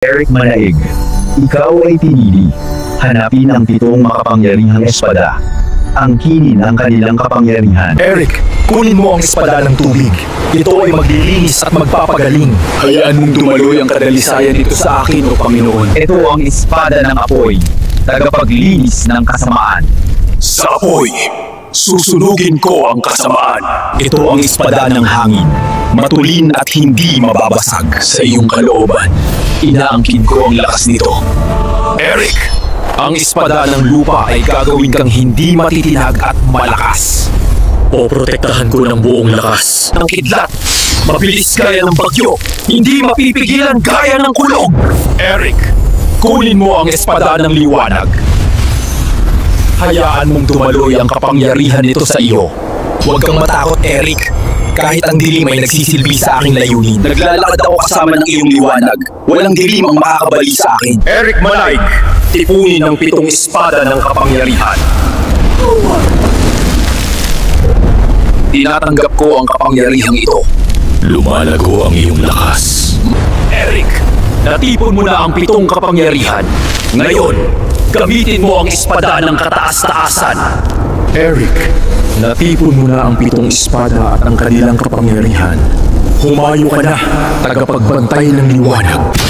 Eric Manaig, ikaw ay pinili. Hanapin ang 7 makapangyarihang espada. Angkinin ang kanilang kapangyarihan. Eric, kunin mo ang espada ng tubig. Ito ay maglilinis at magpapagaling. Hayaan mong dumaloy ang kadalisayan dito sa akin, O Panginoon. Ito ang espada ng apoy, tagapaglinis ng kasamaan. Sa apoy, susunugin ko ang kasamaan. Ito ang espada ng hangin, matulin at hindi mababasag. Sa iyong kalooban, inaangkin ko ang lakas nito. Eric, ang espada ng lupa ay gagawin kang hindi matitinag at malakas. Poprotektahan ko ng buong lakas. Ang kidlat, mabilis gaya ng bagyo, hindi mapipigilan gaya ng kulog. Eric, kunin mo ang espada ng liwanag. Hayaan mong tumaloy ang kapangyarihan nito sa iyo. Huwag kang matakot, Eric. Kahit ang dilim ay nagsisilbi sa aking layunin. Naglalakad ako kasama ng iyong liwanag. Walang dilim ang makakabali sa akin. Eric Manaig, tipunin ang 7 espada ng kapangyarihan. Tinatanggap ko ang kapangyarihang ito. Lumalago ang iyong lakas. Eric, natipon mo na ang 7 kapangyarihan. Ngayon, gamitin mo ang espada ng kataas-taasan. Eric, natipon mo na ang 7 espada at ang kanilang kapangyarihan. Humayo ka na, tagapagbantay ng liwanag.